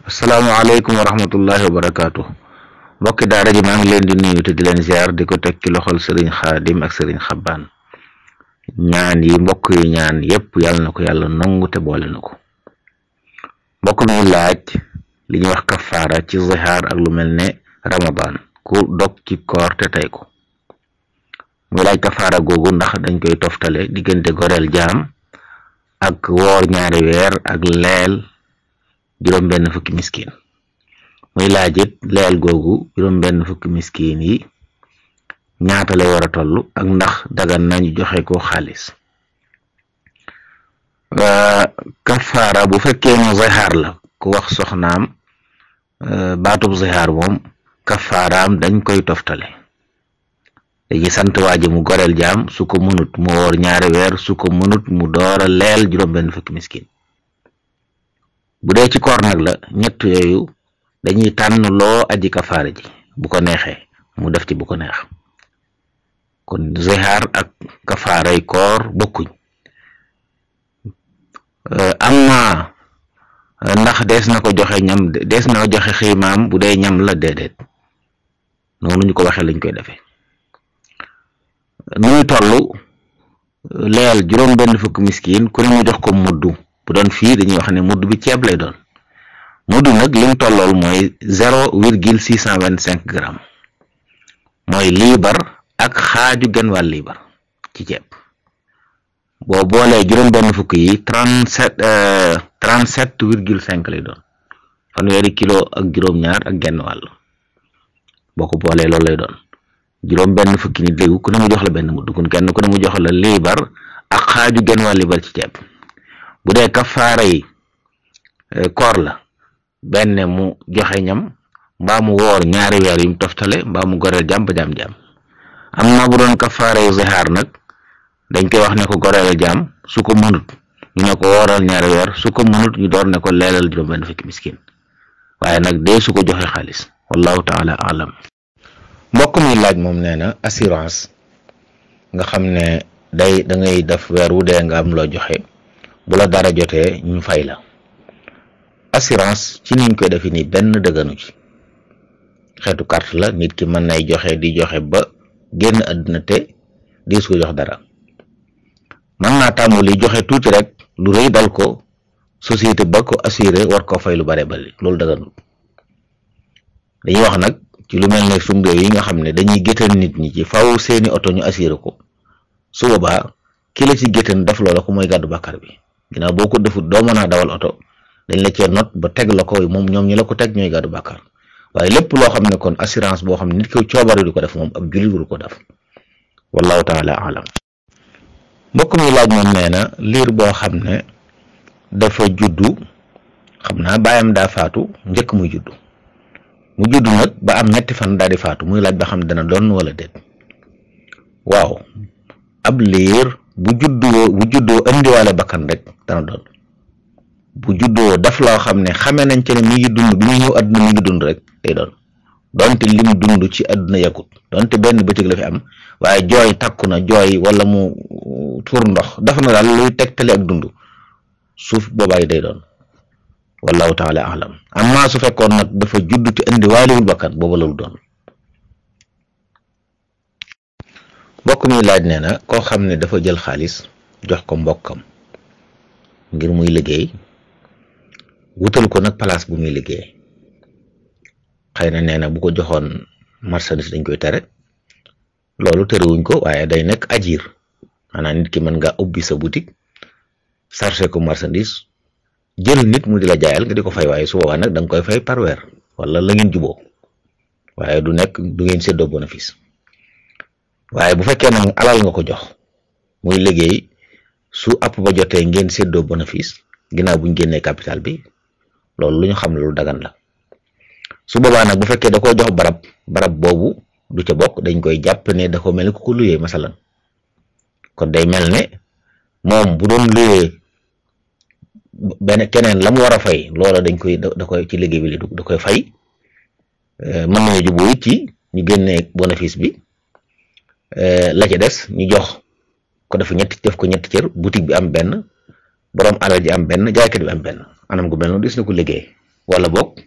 asalaamaaleykum wa rahmatullahi wa barakaatu. mbokki daara ji maa ngi leen di nuyu te di leen ziar di ko teg ci loxol sëriñ xaadim ak sëriñ xabbaan. ñaan yi mbokk yi ñaan yépp yàlla na ko yàlla nangu te boole na ko. mbokk mi laaj li ñuy wax kafaara ci zihaar ak lu mel ne ramadan ku dog ci koor te tey ko. muy laaj kafaara googu ndax dañ koy toftale diggante goreel jaam ak woor ñaari weer ak leel juróom benn fukki miskin. muy laajit leel googu juróom benn fukki miskin yi ñaata lay war a toll ak ndax dagan nañu joxe ko xaalis. kafaara bu fekkee ne zihaar la ku wax soxnaam baatub zihaar moom kafaaraam dañ koy toftale. dañuy sant waaji mu goreel jaam su ko mënut mu woor ñaari weer su ko mënut mu doora leel juróom benn fukki miskin. bu dee ci koor nag la ñett yooyu dañuy tànn loo aji kafaara ji bu ko neexee mu def ci bu ko neex. kon zihaar ak kafaaray koor bokkuñ. amma ndax dees na ko joxe ñam dees na joxe xiimaam bu dee ñam la déedéet noonu ñu ko waxee lañ koy defee. nu muy toll leel juróom benn fukki miskin ku ne mu jox ko muddu. bu doon fii dañuy wax ne mudd bi ceeb lay doon. mudd nag lim tollool mooy 0,625 grammes mooy liibar ak xaaju genn wàll liibar ci ceeb. boo boolee juróom benn fukk yi 37,5 lay doon fanweeri kilo ak juróom-ñaar ak genn wàll. boo ko boolee loolu lay doon juróom benn fukki nit léegi ku ne mu jox la benn mudd kon kenn ku ne mu jox la liibar ak xaaju genn wàll liibar ci ceeb. bu dee kafaara yi koor la benn mu joxe ñam mbaa mu woor ñaari weer yum toftale mbaa mu goreel jàmm ba jàmm. am na bu doon kafaara yu zihaar nag dañ koy wax ne ko goreel jàmm su ko mënut ñu ne ko wooral ñaari weer su ko mënut ñu door ne ko leelal juróom benn fukki miskin waaye nag dee su ko joxe xaalis wallahu taala alam. mbokk mi laaj moom nee na assurance nga xam ne da ngay def weer wu dee nga am loo joxe bu la dara jotee ñu fay la. assurance ci niñ koy defe ni benn dëgganu ci xeetu carte la nit ki mën nay joxe di joxe ba génn àdduna te di su ko jox dara. mën naa tàmbali joxe tuuti rek lu rëy dal ko société ba ko assuré war ko fay lu bare bari loolu dëgganul. dañuy wax nag ci lu mel ne suñu réew yi nga xam ne dañuy géttan nit ñi ci faw seeni oto ñu assuré ko su boobaa ki la ci géttan def loola ko mooy gàddu bàkkaar bi. ginnaaw boo ko defut doo mën a dawal oto dañ la cee not ba teg la ko moom ñoom ñi la ko teg ñooy gàddu bàkkaar waaye lépp loo xam ne kon assurance boo xam ne nit ko coobare di ko def moom ab jullit waru ko def wallahu taala alam. mbokk mi laaj moom nee na liir boo xam ne dafa juddu xam naa baayam daa faatu njëkk muy juddu mu juddu nag ba am ñetti fan daal di faatu muy laaj ba xam dana doon wala déet. waaw ab liir bu juddoo indiwaale bakkan rek dana doon. bu juddoo daf loo xam ne xamee nañ ci ne mi ngi dund bi muy ñëw àdduna mi ngi dund rek day doon donte li mu dund ci àdduna yàggut donte benn bëccëg la fi am waaye jooy takku na jooy wala mu tuur ndox dafa na daal luy tegtale ak dund suuf boobaay day doon wallahu taala alam. amma su fekkoon nag dafa judd te indiwaalewul bakkan booba la lu doon. mbokk mi laaj nee na koo xam ne dafa jël xaalis jox ko mbokkam ngir muy liggéey wutal ko nag place bu muy liggéey xëy na nee na bu ko joxoon marchandise dañ koy tere loolu terewuñ ko waaye day nekk ajir maanaam nit ki mën nga ubbi sa boutique chargé ko marchandise jël nit mu di la jaayal nga di ko fay waaye su boobaa nag da nga koy fay par weer wala la ngeen juboo waaye du nekk du ngeen séddoo bénéfice. waaye bu fekkee nag alal nga ko jox muy liggéey su app ba jotee ngeen séddoo bénéfice ginnaaw buñ génnee capital bi loolu lu ñu xam lu dagan la. su boobaa nag bu fekkee da koo jox barab boobu du ca bokk dañ koy jàpp ne da ko mel ni ku ko luyee masalan kon day mel ne moom bu doon luyee benn keneen la mu war a fay loola dañ koy da koy ci liggéey bi da koy fay. Mën nañu jubóo it ci ñu génnee bénéfice bi la ca des ñu jox ko def ko ñetti cër boutique bi am benn borom alal ji am benn jaaykat bi am benn anam gu mel noonu des na ko liggéey wala boog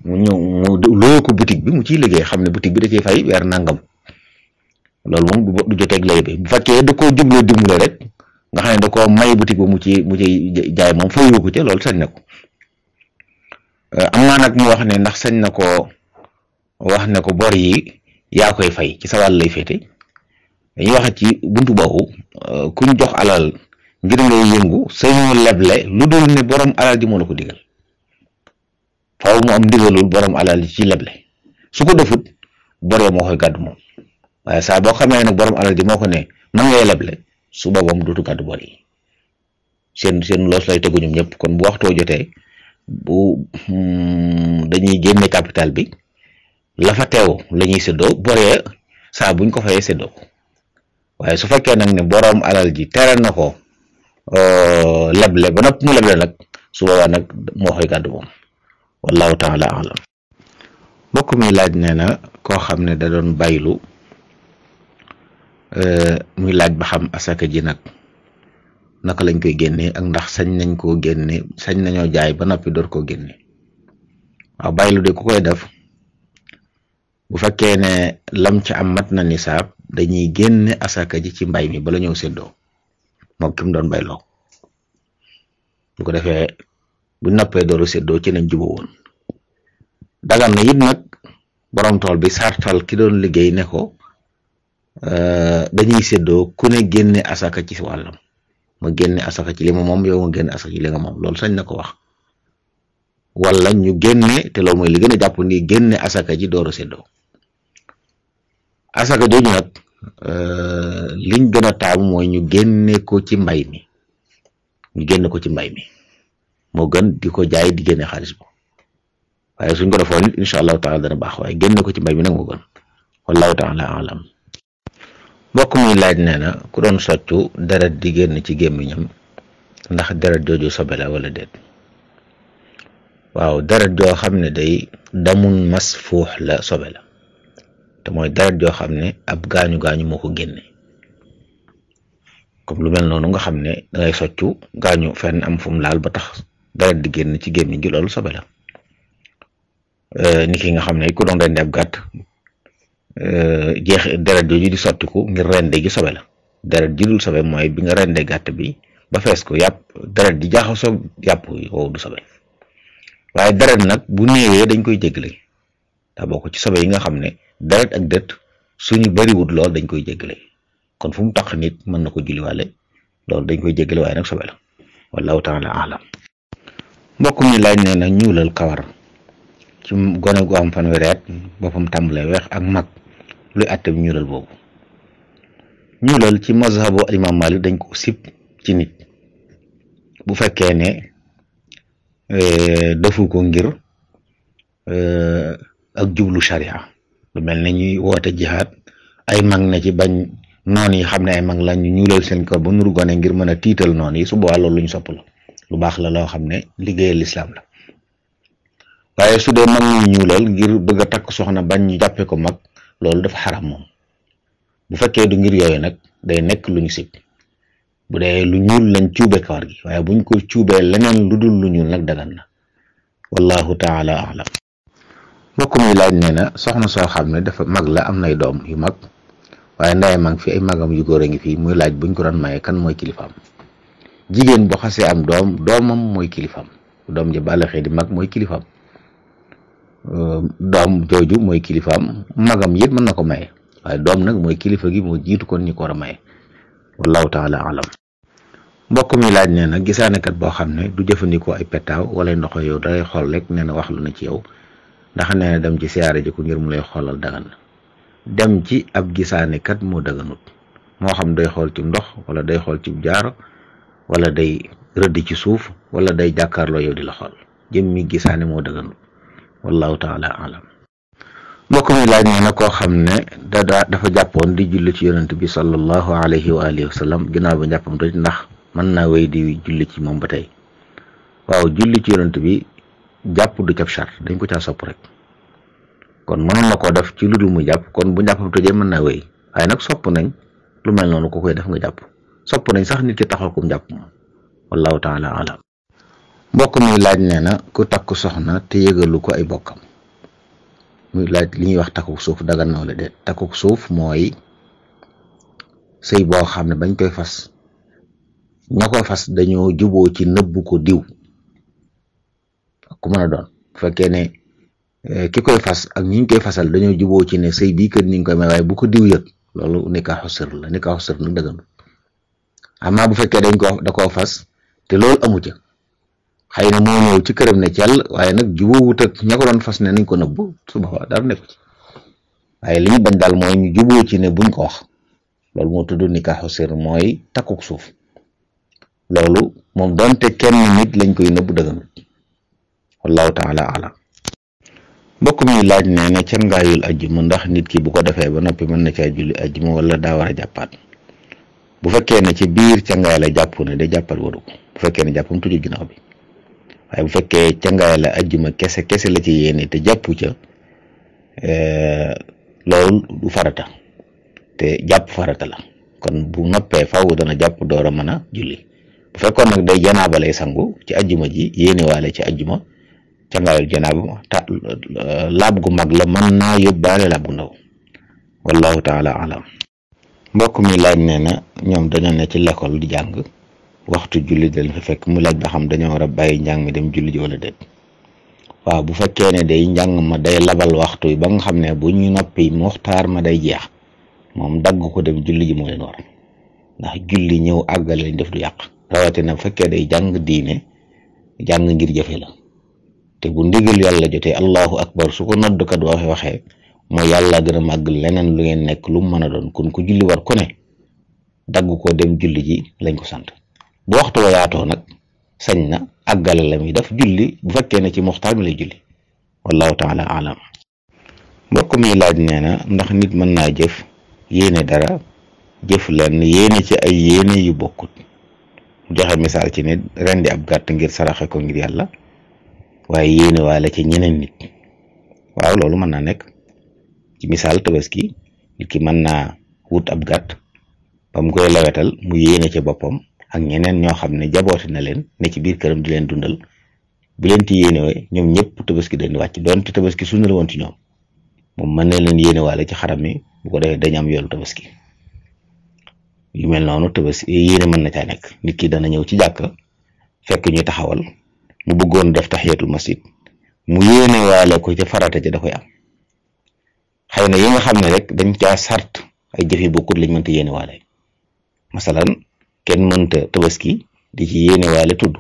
mu ñëw mu loo ko boutique bi mu ciy liggéey xam ne boutique bi da ciy fay weer nangam loolu moom du joteeg lay bi bu fekkee da koo jubloo dimbale rek nga xam ne da koo may boutique ba mu ciy jaay moom fayu ko ca loolu sañ na ko am naa nag mu wax ne ndax sañ na ko wax ne ko bor yi yaa koy fay ci sa wàll lay féete dañuy wax ci buntu boobu kuñ jox alal ngir ngay yëngu sañoo leble lu dul ne borom alal ji moo la ko digal faaw mu am ndigalul borom alal ji ci leble su ko defut bor ya moo koy gàddu moom waaye saa boo xamee nag borom alal ji moo ko ne man ngay leble su boobam dootu gàddu bor yi seen loos lay tegu ñoom ñëpp kon bu waxtoo jotee bu dañuy génne capital bi la fa teew la ñuy séddoo boree saa buñ ko fayee séddoo ko waaye su fekkee nag ne boroom alal ji tere na ko leble ba nopp mu leble nag su boobaa nag moo koy gàddu moom wallahu taala alam mbokk mi laaj nee na koo xam ne da doon baylu muy laaj ba xam asaka ji nag naka lañ koy génnee ak ndax sañ nañ koo génne sañ nañoo jaay ba noppi door koo génne waaw baylu de ku koy def bu fekkee ne lam ca am mat na nisaab dañuy génne asaka ji ci mbay mi bala ñëw séddoo moom ki mu doon bayloo bu ko defee bu noppee dooru séddoo ci nañ juboo woon dagan na it nag borom tool bi sartal ki doon liggéey ne ko dañuy séddoo ku ne génne asaka ci wàllam ma génne asaka ci li ma moom yow nga génne asaka ci li nga moom loolu sañ na ko wax wala ñu génne te loolu mooy li gën a jàpp ni génne asaka ji dooru séddoo asaka jooju nag liñ gën a taamu mooy ñu génne ko ci mbay mi moo gën di ko jaay di génne xaalis bo waaye suñ ko defoon nit incha allahu taala dana baax waaye génne ko ci mbay mi nag moo gën wallahu taala alam mbokk muy laaj nee na ku doon soccu deret di génn ci gémmiñam ndax deret jooju sobe la wala déet waaw deret joo xam ne day damun masfuux la sobe la te mooy deret joo xam ne ab gaañu moo ko génne comme lu mel noonu nga xam ne dangay soccu gaañu fenn am fu mu laal ba tax deret di génn ci gémmiñ gi loolu sobe la ni ki nga xam ne ku doon rendi ab gàtt jeex deret jooju di sottiku ngir rende gi sobe la deret ji dul sobe mooy bi nga rende gàtt bi ba fees ko yàpp deret ji jaxasoo yàpp wow du sobe waaye deret nag bu néewee dañ koy jéggale daa bokk ci sobe yi nga xam ne deret ak dët suñu bariwut lool dañ koy jéggale kon fu mu tax nit mën na ko julliwaale loolu dañ koy jéggale waaye nag sobe la wallahu taala alam mbokk mi laaj nee na ñuulal kawar ci gone gu am fanweeri at boppam tàmbalee weex ak mag luy àtte bi ñuulal boobu ñuulal ci mazhabu imam Malik dañ ko sib ci nit bu fekkee ne defu ko ngir ak jublu sharia lu mel ne ñuy woote jihaad ay mag na ci bañ noon yi xam ne ay mag la ñu ñuulal seen kawar ba nuru gone ngir mën a tiital noon yi su boobaa loolu lu ñu sopp la lu baax la loo xam ne liggéeyal lislaam la waaye su dee mag ñu ñuulal ngir bëgg a takk soxna bañ ñu jàppee ko mag loolu dafa xaram moom bu fekkee du ngir yooyu nag day nekk lu ñu sib bu dee lu ñuul lañ cuube kawar gi waaye buñ ko cuubee leneen lu dul lu ñuul nag dagan na wallahu taala alam mbokk mi laaj nee na soxna soo xam ne dafa mag la am nay doom yu mag waaye ndaye mag fi ay magam yu góor a ngi fii muy laaj buñ ko doon maye kan mooy kilifaam jigéen boo xasee am doomam mooy kilifaam doom ji bàllaxee di mag mooy kilifaam doom jooju mooy kilifaam magam yit mën na ko maye waaye doom nag mooy kilifa gi moo jiitu kon ñi ko war a maye wallahu taala alam mbokk mi laaj nee na gisaanekat boo xam ne du jëfandikoo ay petaaw wala ndoxo yow dalay xool rek nee na wax lu na ci yow ndax nee na dem ci siyaare ji ko ngir mu lay xoolal dagan na dem ci ab gisaanekat moo daganut moo xam day xool ci ndox wala day xool ci jaaro wala day rëdd ci suuf wala day jàkkaarloo yow di la xool jëmmi gisaane moo daganut wallahu taala alam mbokk mi laaj nee na koo xam ne dafa jàppoon di julli ci yonent bi sallallahu alayhi wa alihi wa sallam ginnaaw ba njàppam toj ndax mën naa wéy di julli ci moom ba tey. waaw julli ci yonent bi jàpp du cab char dañ ko caa sopp rek kon mënoon na koo def ci lu dul mu jàpp kon bu jàppam tojee mën naa wéy waaye nag sopp nañ lu mel noonu ku koy def nga jàpp sopp nañ sax nit ki taxaw kum jàpp moom wallahu taala alam. mbokk mi laaj nee na ku takk soxna te yëgalu ko ay bokkam muy laaj li ñuy wax takkuk suuf dagan na wala déet. takkuk suuf mooy sëy boo xam ne bañ koy fas ña ko fas dañoo juboo ci nëbbu ko diw ku mën a doon bu fekkee ne ki koy fas ak ñi ñu koy fasal dañoo juboo ci ne sëy bii kër ni ñu koy may waaye bu ko diw yëg loolu nikaaxu sër la nikaaxu sër nag dëgganul amaa bu fekkee da koo fas te loolu amu ca xëy na moo ñëw ci këram ne cell waaye nag jubóowut ak ña ko doon fas ne nañ ko nëbbu su boobaa dara nekk ci waaye li ñu bañ daal mooy ñu juboo ci ne buñ ko wax loolu moo tudd nikaaxu sër mooy takkuk suuf loolu moom doonte kenn nit lañ koy nëbbu dëgganul wallahu taala alam. mbokk mi laaj nee na cangaayul ajjuma ndax nit ki bu ko defee ba noppi mën na caa julli ajjuma wala daa war a jàppaat. bu fekkee ne ci biir cangaay la jàpp ne day jàppat waru ko bu fekkee ne jàppam tuju ginnaaw bi waaye bu fekkee cangaay la ajjuma kese la ci yéene te jàppu ca loolu du farata te jàpp farata la kon bu noppee faaw dana jàpp door a mën a julli. bu fekkoon nag day janaaba lay sangu ci ajjuma ji yéene waale ci ajjuma cangaayul janaaba laab gu mag la mën naa yóbbaale laab gu ndaw wallahu taala alam. mbokk mi laaj nee na ñoom dañoo ne ci l'école di jàng waxtu julli dañ fa fekk mu laaj ba xam dañoo war a bàyyi njàng mi dem julli ji wala déet. waaw bu fekkee ne day njàng ma day labal waxtu yi ba nga xam ne bu ñu noppi muxtaar ma day jeex moom dagg ko dem julli ji moo leen war ndax julli ñëw àggale lañ def du yàq rawatina bu fekkee day jàng diine jàng ngir jëfe la te bu ndigal yàlla jotee allahu akbar su ko noddukat waxee mooy yàlla gën a màgg leneen lu ngeen nekk lu mu mën a doon kon ku julli war ku ne dagg ko dem julli ji lañ ko sant bu waxtu wa yaatoo nag sañ na àggale la muy def julli bu fekkee ne ci muxtaar mi lay julli wallahu taala alam. mbokk mi laaj nee na ndax nit mën naa jëf yéene dara jëf lenn yéene ci ay yéene yu bokkut mu joxe misaal ci ne rendi ab gàtt ngir saraxe ko ngir yàlla waaye yéene waale ci ñeneen nit. waaw loolu mën naa nekk ci misaal tabaski nit ki mën naa wut ab gàtt ba mu koy lawetal mu yéene ci boppam ak ñeneen ñoo xam ne jaboote na leen ne ci biir këram di leen dundal bu leen ci yéene ñoom ñëpp tabaski dañ di wàcc doonte tabaski sunna la woon ci ñoom moom mën na leen yéene waale ci xaram mi bu ko defee dañ am yoolu tabaski yu mel noonu tabaski yéene mën na caa nekk. nit ki dana ñëw ci jàkk fekk ñu taxawal mu bëggoon def tahiyatul masjid mu yéene waale ko ca farata ca da koy am xëy na yi nga xam ne rek dañ caa sart ay jëf yu bokkut lañ mënta yéene waale masalan kenn mënta tabaski di ci yéene waale tudd